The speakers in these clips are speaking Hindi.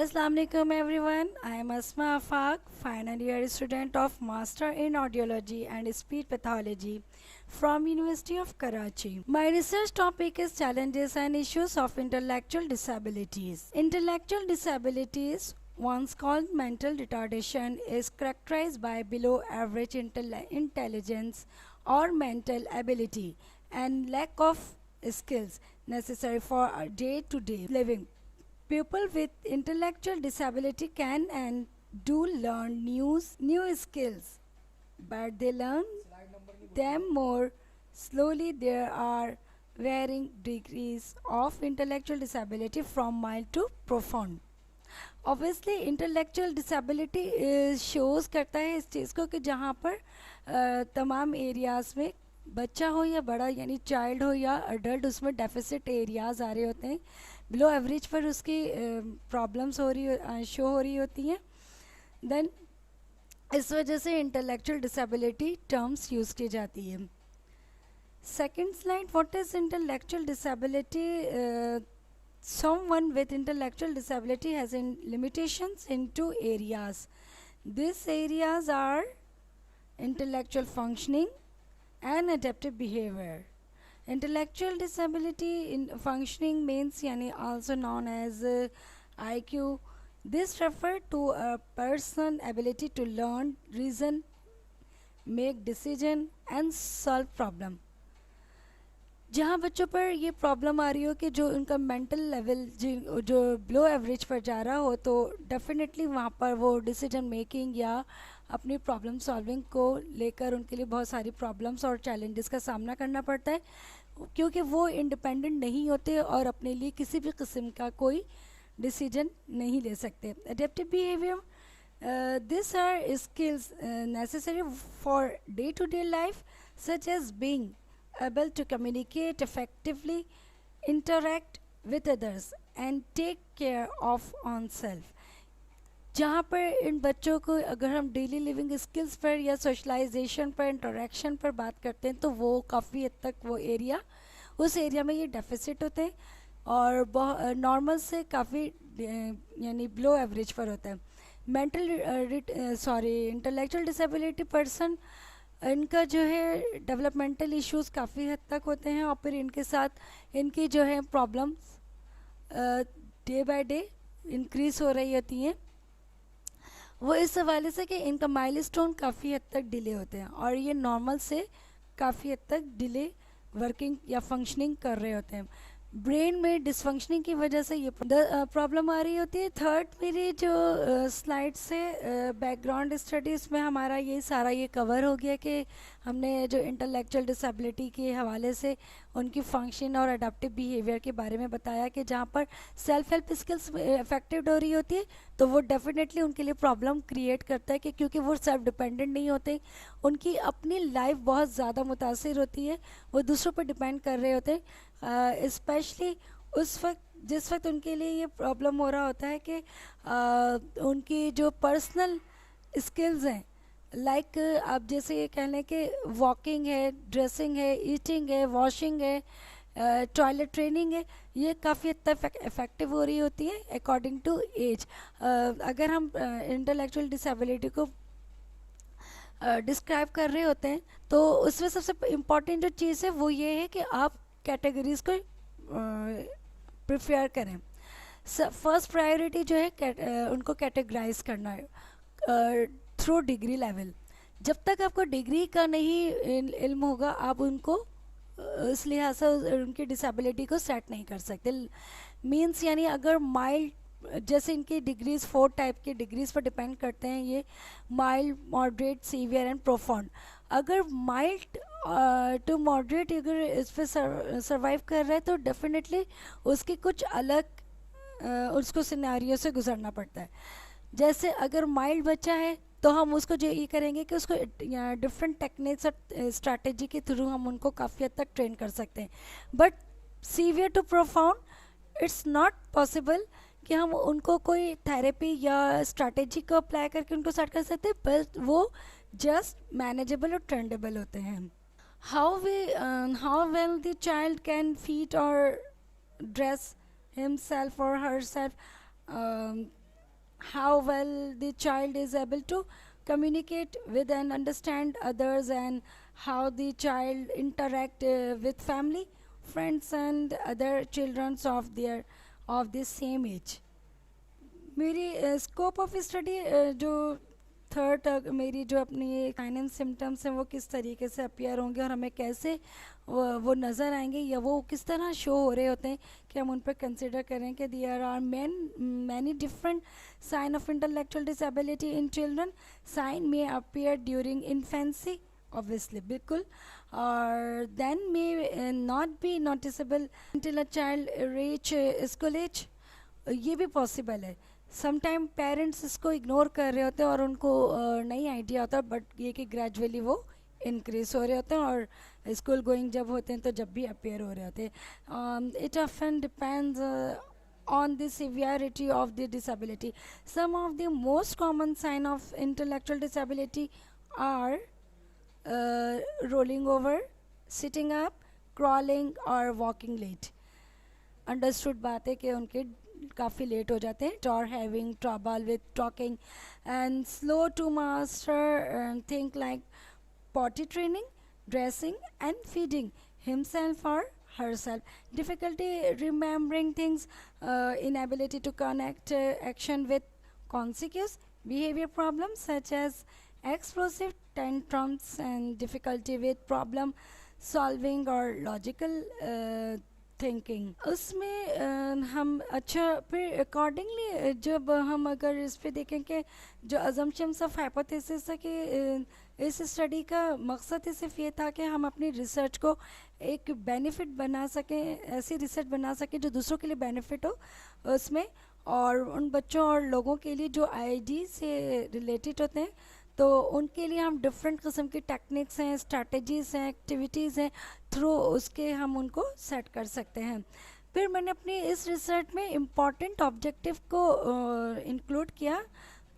Assalamu alaikum everyone. I am Asma Afaq, final year student of Master in Audiology and Speech Pathology from University of Karachi. My research topic is challenges and issues of intellectual disabilities. Intellectual disabilities, once called mental retardation, is characterized by below average intelligence or mental ability and lack of skills necessary for day-to-day living. People with intellectual disability can and do learn new skills, but they learn them more slowly. There are varying degrees of intellectual disability from mild to profound. Obviously intellectual disability shows करता है इस चीज़ को कि जहाँ पर तमाम एरियाज़ में बच्चा हो या बड़ा यानी चाइल्ड हो या अडल्ट उसमें डेफिसिट एरियाज़ आ रहे होते हैं, बिलो एवरेज पर उसकी प्रॉब्लम्स शो हो रही होती हैं. देन इस वजह से इंटेलेक्चुअल डिसेबिलिटी टर्म्स यूज़ की जाती है. Second slide, what is intellectual disability? Someone with intellectual disability has limitations in two areas. These areas are intellectual functioning and adaptive behavior. Intellectual disability in functioning means yani also known as IQ. This refers to a person's ability to learn, reason, make decision and solve problem. जहाँ बच्चों पर ये प्रॉब्लम आ रही हो कि जो उनका मेंटल लेवल जो बिलो एवरेज पर जा रहा हो, तो डेफिनेटली वहाँ पर वो डिसीजन मेकिंग या अपनी प्रॉब्लम सॉल्विंग को लेकर उनके लिए बहुत सारी प्रॉब्लम्स और चैलेंजेस का सामना करना पड़ता है, क्योंकि वो इंडिपेंडेंट नहीं होते और अपने लिए किसी भी किस्म का कोई डिसीजन नहीं ले सकते. Adaptive behaviour, this are skills necessary for day to day life such as being able to communicate effectively, interact with others and take care of oneself. जहाँ पर इन बच्चों को अगर हम डेली लिविंग स्किल्स पर या सोशलाइजेशन पर, इंटरेक्शन पर बात करते हैं, तो वो काफ़ी हद तक वो एरिया उस एरिया में ये डेफिसिट होते हैं और बहुत नॉर्मल से काफ़ी यानी बिलो एवरेज पर होता है. इंटेलेक्चुअल डिसेबिलिटी पर्सन, इनका जो है डेवलपमेंटल इश्यूज़ काफ़ी हद तक होते हैं और फिर इनके साथ इनकी जो है problems day by day increase हो रही होती हैं. वो इस हवाले से कि इनका माइलस्टोन काफ़ी हद तक डिले होते हैं और ये नॉर्मल से काफ़ी हद तक डिले वर्किंग या फंक्शनिंग कर रहे होते हैं. ब्रेन में डिसफंक्शनिंग की वजह से ये प्रॉब्लम आ रही होती है. थर्ड, मेरी जो स्लाइड से बैकग्राउंड स्टडीज़ में हमारा ये सारा ये कवर हो गया कि हमने जो इंटेलेक्चुअल डिसेबिलिटी के हवाले से उनकी फंक्शन और अडेप्टिव बिहेवियर के बारे में बताया कि जहाँ पर सेल्फ हेल्प स्किल्स इफेक्टिव हो रही होती है तो वो डेफिनेटली उनके लिए प्रॉब्लम क्रिएट करता है कि क्योंकि वो सेल्फ डिपेंडेंट नहीं होते, उनकी अपनी लाइफ बहुत ज़्यादा मुतासिर होती है, वो दूसरों पर डिपेंड कर रहे होते हैं. स्पेशली उस वक्त जिस वक्त उनके लिए ये प्रॉब्लम हो रहा होता है कि उनकी जो पर्सनल स्किल्स हैं, लाइक आप जैसे ये कह लें कि वॉकिंग है, ड्रेसिंग है, ईटिंग है, वॉशिंग है, टॉयलेट ट्रेनिंग है, ये काफ़ी हद तक इफ़ेक्टिव हो रही होती है अकॉर्डिंग टू एज. अगर हम इंटेलेक्चुअल डिसेबिलिटी को डिस्क्राइब कर रहे होते हैं तो उसमें सबसे इम्पॉर्टेंट जो चीज़ है वो ये है कि आप कैटेगरीज़ को प्रिफेयर करें. फर्स्ट प्रायोरिटी जो है उनको कैटेगराइज करना है थ्रू डिग्री लेवल. जब तक आपको डिग्री का नहीं इल्म होगा आप उनको इस लिहाज से उनकी डिसेबिलिटी को सेट नहीं कर सकते. मींस यानी अगर माइल्ड, जैसे इनकी डिग्रीज़ 4 टाइप की डिग्रीज़ पर डिपेंड करते हैं, ये mild, moderate, severe and profound. अगर माइल्ड टू मॉडरेट अगर इस पर सर्वाइव कर रहा है तो डेफिनेटली उसकी कुछ अलग उसको सिनेरियो से गुजरना पड़ता है. जैसे अगर माइल्ड बच्चा है तो हम उसको जो ये करेंगे कि उसको डिफरेंट टेक्निक्स और स्ट्रैटेजी के थ्रू हम उनको काफ़ी हद तक ट्रेन कर सकते हैं. But severe to profound it's not possible कि हम उनको कोई थेरेपी या स्ट्रैटेजी को अप्लाई करके उनको सेट कर सकते हैं, बट वो जस्ट मैनेजेबल और ट्रेंडेबल होते हैं. How well the child can feed और ड्रेस हिमसेल्फ और herself. how well the child is able to communicate with and understand others, and how the child interact with family, friends and other children of the same age. मेरी स्कोप ऑफ स्टडी जो थर्ड मेरी जो अपनी साइन एंड सिम्टम्स हैं वो किस तरीके से अपीयर होंगे और हमें कैसे वो नज़र आएंगे या वो किस तरह शो हो रहे होते हैं कि हम उन पर कंसिडर करें कि there are many different sign of intellectual disability in children. Sign में अपीयर ड्यूरिंग इन्फेंसी obviously बिल्कुल, और then may not be noticeable until a child reach school age. ये भी पॉसिबल है. समटाइम पेरेंट्स इसको इग्नोर कर रहे होते हैं और उनको नहीं आइडिया होता, बट ये कि ग्रेजुअली वो इंक्रीज हो रहे होते हैं और स्कूल गोइंग जब होते हैं तो जब भी अपेयर हो रहे होते हैं. It often depends on the severity of the disability. Some of the most common sign of intellectual disability are rolling over, sitting up, crawling or walking late. Understood बात है कि उनके काफ़ी लेट हो जाते हैं. or having trouble with talking and slow to master things like potty training, dressing and feeding himself or herself. Difficulty remembering things, inability to connect action with consequence, behavior problems such as explosive tantrums and difficulty with problem solving or logical thinking. उसमें हम अच्छा फिर अकॉर्डिंगली जब हम अगर इस पे देखें कि जो अजम्पशंस ऑफ हाइपोथेसिस है कि इस स्टडी का मकसद ही सिर्फ ये था कि हम अपनी रिसर्च को एक बेनिफिट बना सकें, ऐसी रिसर्च बना सकें जो दूसरों के लिए बेनिफिट हो उसमें, और उन बच्चों और लोगों के लिए जो आईडी से रिलेटेड होते हैं तो उनके लिए हम डिफरेंट किस्म की टेक्निक्स हैं, स्ट्रैटेजीज़ हैं, एक्टिविटीज़ हैं, थ्रू उसके हम उनको सेट कर सकते हैं. फिर मैंने अपनी इस रिसर्च में इम्पॉर्टेंट ऑब्जेक्टिव को इंक्लूड किया,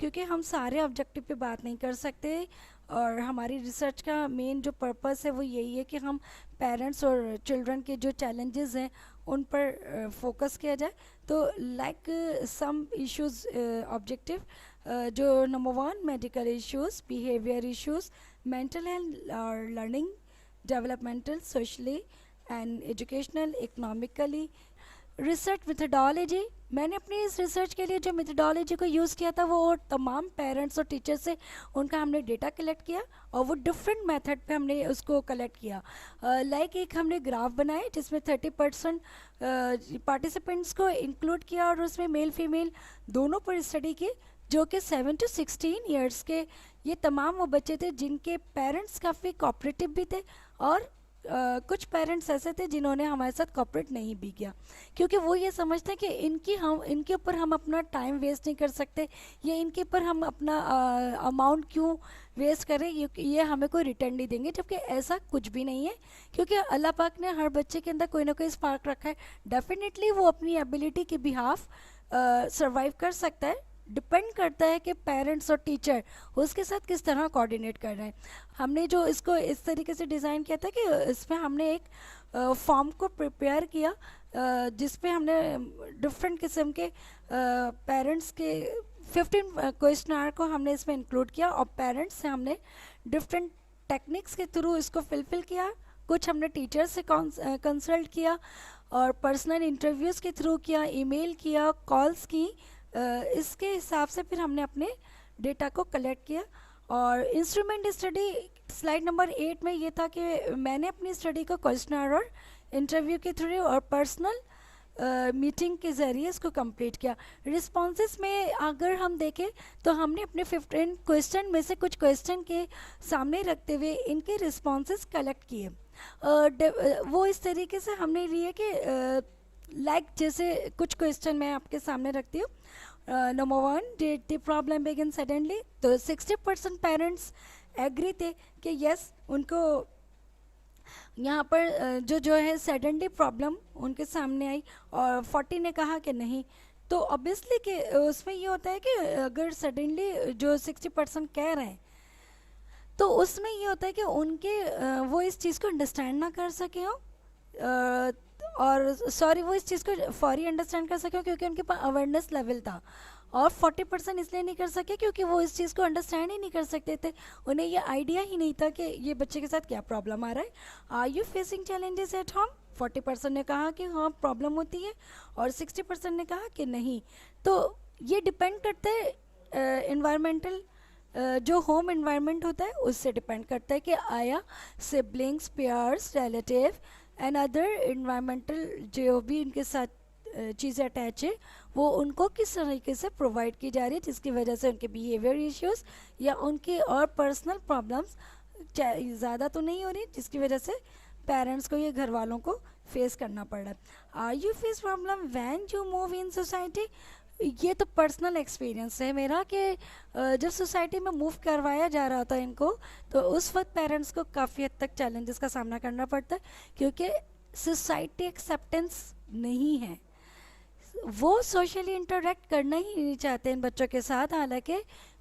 क्योंकि हम सारे ऑब्जेक्टिव पे बात नहीं कर सकते और हमारी रिसर्च का मेन जो पर्पस है वो यही है कि हम पेरेंट्स और चिल्ड्रन के जो चैलेंजेस हैं उन पर फोकस किया जाए. तो लाइक सम इश्यूज ऑब्जेक्टिव जो number 1 medical issues, behaviour issues, mental health और learning, developmental, socially and educational, economically. Research methodology, मैंने अपनी इस रिसर्च के लिए जो मेथडोलॉजी को यूज़ किया था वो तमाम पेरेंट्स और टीचर से उनका हमने डेटा कलेक्ट किया और वो डिफरेंट मेथड पे हमने उसको कलेक्ट किया. लाइक एक हमने ग्राफ बनाए जिसमें 30% पार्टिसिपेंट्स को इंक्लूड किया और उसमें मेल फीमेल दोनों पर स्टडी की, जो कि 7 to 16 ईयर्स के ये तमाम वो बच्चे थे जिनके पेरेंट्स काफ़ी कोऑपरेटिव भी थे और कुछ पेरेंट्स ऐसे थे जिन्होंने हमारे साथ कोऑपरेट नहीं भी किया, क्योंकि वो ये समझते हैं कि इनके ऊपर हम अपना टाइम वेस्ट नहीं कर सकते या इनके ऊपर हम अपना अमाउंट क्यों वेस्ट करें, ये हमें कोई रिटर्न नहीं देंगे. जबकि ऐसा कुछ भी नहीं है, क्योंकि अल्लाह पाक ने हर बच्चे के अंदर कोई ना कोई स्पार्क रखा है. डेफिनेटली वो अपनी एबिलिटी के बिहाफ सर्वाइव कर सकता है. डिपेंड करता है कि पेरेंट्स और टीचर उसके साथ किस तरह कोऑर्डिनेट कर रहे हैं. हमने जो इसको इस तरीके से डिज़ाइन किया था कि इसमें हमने एक फॉर्म को प्रिपेयर किया जिस पे हमने डिफरेंट किस्म के पेरेंट्स के 15 क्वेश्चनर को हमने इसमें इंक्लूड किया और पेरेंट्स से हमने डिफरेंट टेक्निक्स के थ्रू इसको फिलफिल किया. कुछ हमने टीचर से कंसल्ट किया और पर्सनल इंटरव्यूज़ के थ्रू किया, ईमेल किया, कॉल्स की. इसके हिसाब से फिर हमने अपने डेटा को कलेक्ट किया. और इंस्ट्रूमेंट स्टडी स्लाइड नंबर 8 में ये था कि मैंने अपनी स्टडी को क्वेश्चनर और इंटरव्यू के थ्रू और पर्सनल मीटिंग के ज़रिए इसको कंप्लीट किया. रिस्पॉन्सेस में अगर हम देखें तो हमने अपने 15 क्वेश्चन में से कुछ क्वेश्चन के सामने रखते हुए इनके रिस्पॉन्सेस कलेक्ट किए. वो इस तरीके से हमने लिए कि लाइक जैसे कुछ क्वेश्चन मैं आपके सामने रखती हूँ. Number 1, did the problem begin suddenly? तो 60% पेरेंट्स एग्री थे कि यस, उनको यहाँ पर जो है सडनली प्रॉब्लम उनके सामने आई, और 40 ने कहा कि नहीं. तो ऑब्वियसली कि उसमें ये होता है कि अगर सडनली जो 60% कह रहे हैं तो उसमें ये होता है कि उनके वो इस चीज़ को अंडरस्टैंड ना कर सके हो, और सॉरी वो इस चीज़ को फौरी अंडरस्टैंड कर सके हो क्योंकि उनके पास अवेयरनेस लेवल था और 40% इसलिए नहीं कर सके क्योंकि वो इस चीज़ को अंडरस्टैंड ही नहीं कर सकते थे, उन्हें ये आइडिया ही नहीं था कि ये बच्चे के साथ क्या प्रॉब्लम आ रहा है। Are you facing challenges at home? 40% ने कहा कि हाँ प्रॉब्लम होती है, और 60% ने कहा कि नहीं। तो ये डिपेंड करता है इन्वायरमेंटल, जो होम इन्वायरमेंट होता है उससे डिपेंड करता है कि आया siblings, pairs, relative and other environmental जो भी इनके साथ चीज़ें अटैच है वो उनको किस तरीके से प्रोवाइड की जा रही है, जिसकी वजह से उनके बिहेवियर इश्यूज या उनके और पर्सनल प्रॉब्लम्स ज़्यादा तो नहीं हो रही, जिसकी वजह से पेरेंट्स को, ये घर वालों को फेस करना पड़ रहा है। Are you face problem when you move in society? ये तो पर्सनल एक्सपीरियंस है मेरा कि जब सोसाइटी में मूव करवाया जा रहा था इनको, तो उस वक्त पेरेंट्स को काफ़ी हद तक चैलेंजेस का सामना करना पड़ता है, क्योंकि सोसाइटी एक्सेप्टेंस नहीं है, वो सोशली इंटरेक्ट करना ही नहीं चाहते इन बच्चों के साथ। हालांकि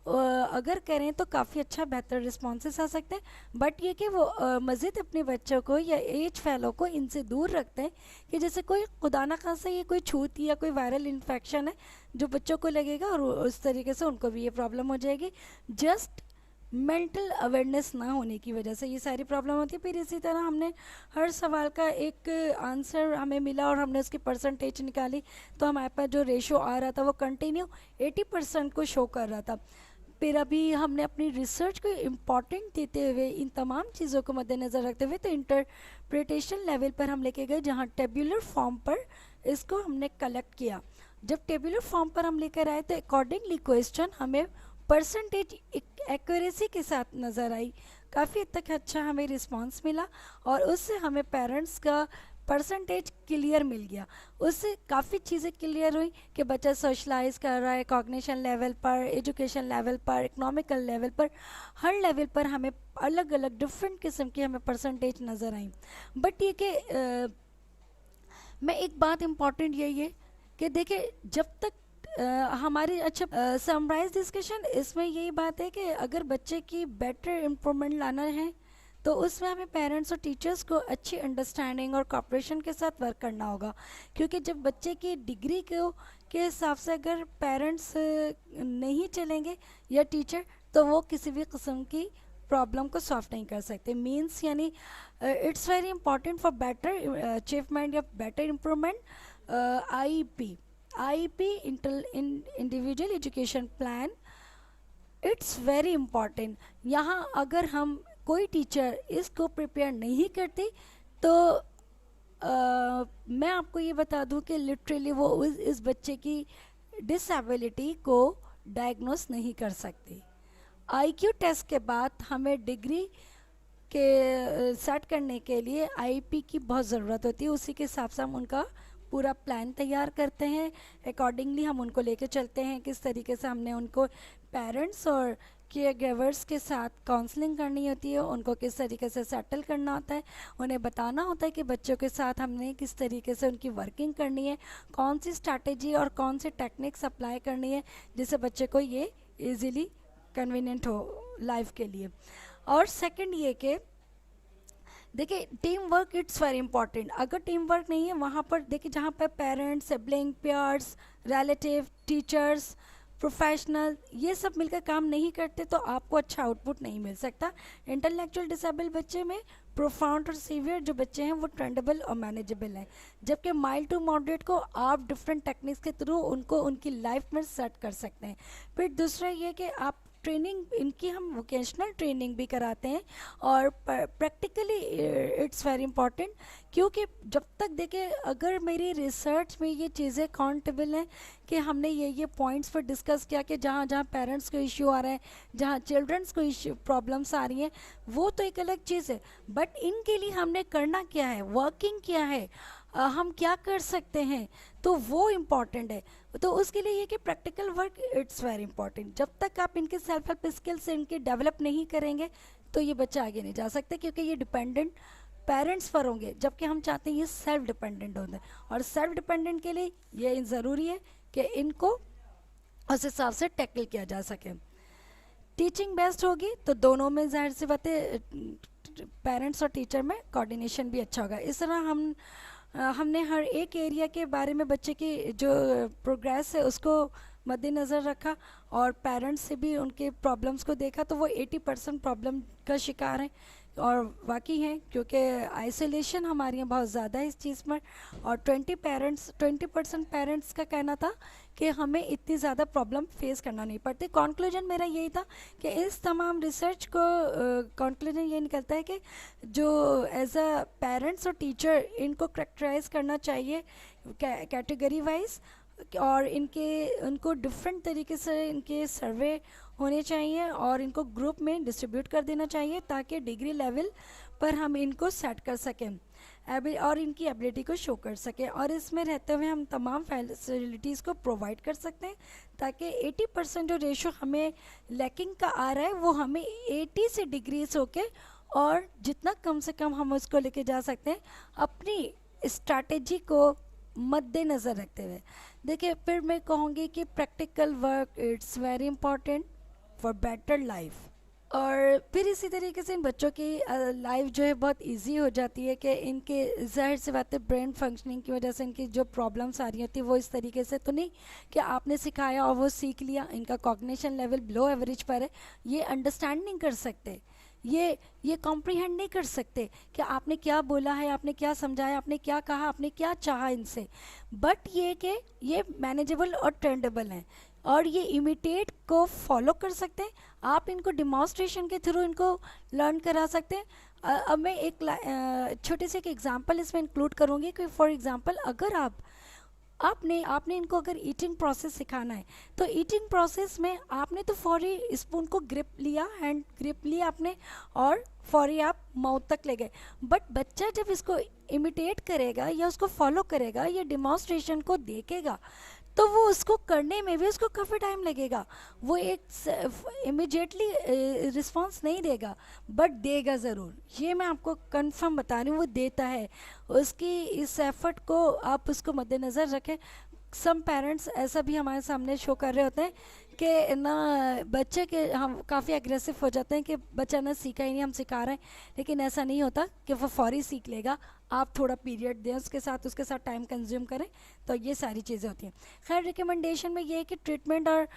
अगर करें तो काफ़ी अच्छा बेहतर रिस्पॉन्सेस आ सकते हैं, बट ये कि वो मज़ीद अपने बच्चों को या एज फेलो को इनसे दूर रखते हैं कि जैसे कोई खुदा ना खासा ये कोई छूत या कोई वायरल इन्फेक्शन है जो बच्चों को लगेगा और उस तरीके से उनको भी ये प्रॉब्लम हो जाएगी। जस्ट मेंटल अवेयरनेस ना होने की वजह से ये सारी प्रॉब्लम होती है। फिर इसी तरह हमने हर सवाल का एक आंसर हमें मिला और हमने उसकी परसेंटेज निकाली, तो हमारे पास जो रेशो आ रहा था वो कंटिन्यू 80% को शो कर रहा था। फिर अभी हमने अपनी रिसर्च को इम्पॉर्टेंट देते हुए इन तमाम चीज़ों को मद्देनज़र रखते हुए तो इंटरप्रिटेशन लेवल पर हम लेके गए, जहाँ टेबुलर फॉर्म पर इसको हमने कलेक्ट किया। जब टेबुलर फॉर्म पर हम लेकर आए तो अकॉर्डिंगली क्वेश्चन हमें परसेंटेज एक्यूरेसी के साथ नज़र आई। काफ़ी हद तक अच्छा हमें रिस्पांस मिला और उससे हमें पेरेंट्स का परसेंटेज क्लियर मिल गया। उससे काफ़ी चीज़ें क्लियर हुई कि बच्चा सोशलाइज कर रहा है कॉग्निशन लेवल पर, एजुकेशन लेवल पर, इकोनॉमिकल लेवल पर, हर लेवल पर हमें अलग अलग डिफरेंट किस्म की हमें परसेंटेज नज़र आई। बट ये कि मैं एक बात इम्पॉर्टेंट यही है कि देखिए जब तक हमारी अच्छा समराइज डिस्कशन इसमें यही बात है कि अगर बच्चे की बेटर इम्प्रूवमेंट लाना है तो उसमें हमें पेरेंट्स और टीचर्स को अच्छी अंडरस्टैंडिंग और कॉपरेशन के साथ वर्क करना होगा, क्योंकि जब बच्चे की डिग्री के हिसाब से अगर पेरेंट्स नहीं चलेंगे या टीचर, तो वो किसी भी किस्म की प्रॉब्लम को सॉल्व नहीं कर सकते। मीन्स यानी it's very important for better achievement या better improvement. IEP individual education plan, it's very important. यहाँ अगर हम कोई टीचर इसको प्रिपेयर नहीं करती तो मैं आपको ये बता दूं कि लिटरली वो इस बच्चे की डिसेबिलिटी को डायग्नोस नहीं कर सकती। आईक्यू टेस्ट के बाद हमें डिग्री के सेट करने के लिए आईपी की बहुत ज़रूरत होती है, उसी के हिसाब से हम उनका पूरा प्लान तैयार करते हैं, अकॉर्डिंगली हम उनको लेके चलते हैं किस तरीके से हमने उनको पेरेंट्स और केयर गिवर्स के साथ काउंसलिंग करनी होती है, उनको किस तरीके से सेटल करना होता है, उन्हें बताना होता है कि बच्चों के साथ हमने किस तरीके से उनकी वर्किंग करनी है, कौन सी स्ट्रैटेजी और कौन सी टेक्निक्स अप्लाई करनी है जिससे बच्चे को ये ईज़िली कन्वीनियंट हो लाइफ के लिए। और सेकंड ये कि देखिए team work it's very important. अगर टीम वर्क नहीं है वहाँ पर देखिए जहाँ पर parents, sibling, pairs, relative, teachers, professional ये सब मिलकर काम नहीं करते तो आपको अच्छा आउटपुट नहीं मिल सकता। इंटेलेक्चुअल डिसेबल बच्चे में प्रोफाउंड और सीवियर जो बच्चे हैं वो ट्रेंडेबल और मैनेजेबल हैं, जबकि माइल्ड टू मॉडरेट को आप डिफरेंट टेक्निक्स के थ्रू उनको उनकी लाइफ में सेट कर सकते हैं। फिर दूसरा ये कि आप ट्रेनिंग इनकी हम वोकेशनल ट्रेनिंग भी कराते हैं और प्रैक्टिकली इट्स वेरी इंपॉर्टेंट, क्योंकि जब तक देखिए अगर मेरी रिसर्च में ये चीज़ें काउंटेबल हैं कि हमने ये पॉइंट्स पर डिस्कस किया कि जहाँ जहाँ पेरेंट्स को इश्यू आ रहा है, जहाँ चिल्ड्रंस को इश्यू प्रॉब्लम्स आ रही हैं, वो तो एक अलग चीज़ है, बट इनके लिए हमने करना क्या है, वर्किंग क्या है, हम क्या कर सकते हैं, तो वो इम्पॉर्टेंट है। तो उसके लिए ये कि practical work it's very important. जब तक आप इनके सेल्फ हेल्प स्किल्स इनके डेवलप नहीं करेंगे तो ये बच्चा आगे नहीं जा सकते, क्योंकि ये डिपेंडेंट पेरेंट्स पर होंगे, जबकि हम चाहते हैं ये सेल्फ डिपेंडेंट होंगे। और सेल्फ डिपेंडेंट के लिए ये ज़रूरी है कि इनको उस हिसाब से टैकल किया जा सके। टीचिंग बेस्ट होगी तो दोनों में जाहिर सी बात है पेरेंट्स और टीचर में कोऑर्डिनेशन भी अच्छा होगा। इस तरह हमने हर एक एरिया के बारे में बच्चे की जो प्रोग्रेस है उसको मद्देनज़र रखा और पेरेंट्स से भी उनके प्रॉब्लम्स को देखा, तो वो 80% प्रॉब्लम का शिकार हैं और वाकई हैं, क्योंकि आइसोलेशन हमारे यहाँ बहुत ज़्यादा है इस चीज़ पर। और 20% पेरेंट्स का कहना था कि हमें इतनी ज़्यादा प्रॉब्लम फेस करना नहीं पड़ती। कॉन्क्लूजन मेरा यही था कि इस तमाम रिसर्च को कॉन्क्लूजन ये निकलता है कि जो एज अ पेरेंट्स और टीचर इनको करेक्टराइज करना चाहिए कैटेगरी वाइज, और उनको डिफरेंट तरीके से इनके सर्वे होने चाहिए और इनको ग्रुप में डिस्ट्रीब्यूट कर देना चाहिए ताकि डिग्री लेवल पर हम इनको सेट कर सकें और इनकी एबिलिटी को शो कर सकें, और इसमें रहते हुए हम तमाम फैसिलिटीज़ को प्रोवाइड कर सकते हैं ताकि 80% जो रेशो हमें लैकिंग का आ रहा है वो हमें 80 से डिग्रीज होके, और जितना कम से कम हम उसको लेके जा सकते हैं अपनी स्ट्रैटेजी को मद्देनज़र रखते हुए। देखिए, फिर मैं कहूँगी कि practical work it's very important for better life. और फिर इसी तरीके से इन बच्चों की लाइफ जो है बहुत इजी हो जाती है कि इनके ज़ाहिर सी बात है ब्रेन फंक्शनिंग की वजह से इनकी जो प्रॉब्लम्स आ रही होती है वो इस तरीके से तो नहीं कि आपने सिखाया और वो सीख लिया। इनका कॉग्निशन लेवल बिलो एवरेज पर है, ये अंडरस्टैंड नहीं कर सकते, ये कॉम्प्रीहेंड नहीं कर सकते कि आपने क्या बोला है, आपने क्या समझाया, आपने क्या कहा, आपने क्या चाहा इनसे। बट ये कि ये मैनेजेबल और ट्रेंडेबल हैं और ये इमिटेट को फॉलो कर सकते हैं। आप इनको डिमॉन्स्ट्रेशन के थ्रू इनको लर्न करा सकते हैं। अब मैं एक छोटे से एक एग्जांपल इसमें इंक्लूड करूँगी कि फॉर एग्जांपल अगर आपने इनको अगर ईटिंग प्रोसेस सिखाना है तो ईटिंग प्रोसेस में आपने तो फौरी स्पून को ग्रिप लिया, हैंड ग्रिप लिया आपने और फौरी आप माउथ तक ले गए। बट बच्चा जब इसको इमिटेट करेगा या उसको फॉलो करेगा या डिमॉन्स्ट्रेशन को देखेगा तो वो उसको करने में भी उसको काफ़ी टाइम लगेगा, वो एक इमिडिएटली रिस्पॉन्स नहीं देगा बट देगा ज़रूर। ये मैं आपको कंफर्म बता रही हूँ, वो देता है। उसकी इस एफर्ट को आप उसको मद्देनज़र रखें। सम पेरेंट्स ऐसा भी हमारे सामने शो कर रहे होते हैं कि ना बच्चे के हम काफ़ी एग्रेसिव हो जाते हैं कि बच्चा ना सीखा ही नहीं, हम सिखा रहे हैं, लेकिन ऐसा नहीं होता कि वो फौरी सीख लेगा। आप थोड़ा पीरियड दें उसके साथ टाइम कंज्यूम करें, तो ये सारी चीज़ें होती हैं। खैर, रिकमेंडेशन में ये है कि ट्रीटमेंट और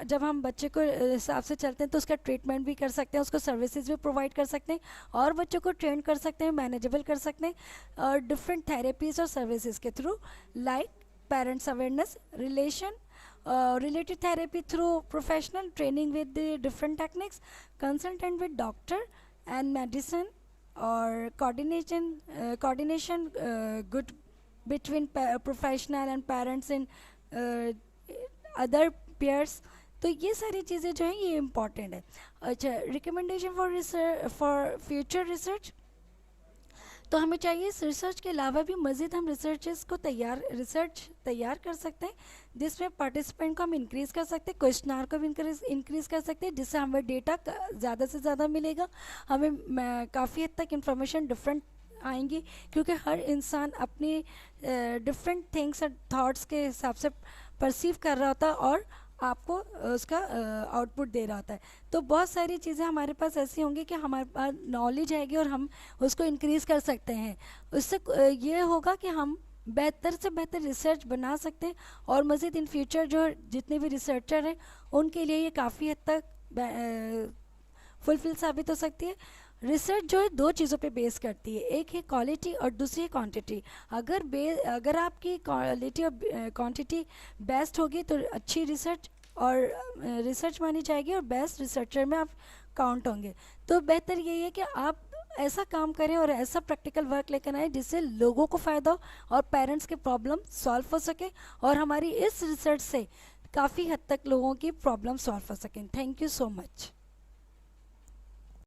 जब हम बच्चे को हिसाब से चलते हैं तो उसका ट्रीटमेंट भी कर सकते हैं, उसको सर्विसेज भी प्रोवाइड कर सकते हैं और बच्चों को ट्रेन कर सकते हैं, मैनेजेबल कर सकते हैं और डिफरेंट थेरेपीज़ और सर्विसेज के through, like parents awareness, related therapy through professional training with the different techniques, consultant with doctor and medicine, or coordination good between professional and parents and other peers। तो ये सारी चीज़ें जो हैं ये इम्पॉर्टेंट है। अच्छा, रिकमेंडेशन फॉर फ्यूचर रिसर्च, तो हमें चाहिए इस रिसर्च के अलावा भी मज़ीद हम रिसर्च तैयार कर सकते हैं, जिसमें पार्टिसिपेंट को हम इंक्रीज़ कर सकते हैं, क्वेश्चनर को भी इंक्रीज़ कर सकते हैं, जिससे हमें डेटा ज़्यादा से ज़्यादा मिलेगा, हमें काफ़ी हद तक इंफॉर्मेशन डिफरेंट आएंगी, क्योंकि हर इंसान अपनी डिफरेंट थिंग्स और थाट्स के हिसाब से परसीव कर रहा होता है और आपको उसका आउटपुट दे रहा होता है। तो बहुत सारी चीज़ें हमारे पास ऐसी होंगी कि हमारे पास नॉलेज आएगी और हम उसको इंक्रीज़ कर सकते हैं। उससे ये होगा कि हम बेहतर से बेहतर रिसर्च बना सकते हैं और मज़ीद इन फ्यूचर जो जितने भी रिसर्चर हैं उनके लिए ये काफ़ी हद तक फुलफिल साबित हो सकती है। रिसर्च जो है दो चीज़ों पे बेस करती है, एक है क्वालिटी और दूसरी है क्वांटिटी। अगर आपकी क्वालिटी और क्वांटिटी बेस्ट होगी तो अच्छी रिसर्च मानी जाएगी और बेस्ट रिसर्चर में आप काउंट होंगे। तो बेहतर यही है कि आप ऐसा काम करें और ऐसा प्रैक्टिकल वर्क लेकर आए जिससे लोगों को फ़ायदा हो और पेरेंट्स के प्रॉब्लम सॉल्व हो सके और हमारी इस रिसर्च से काफ़ी हद तक लोगों की प्रॉब्लम सॉल्व हो सकें। Thank you so much.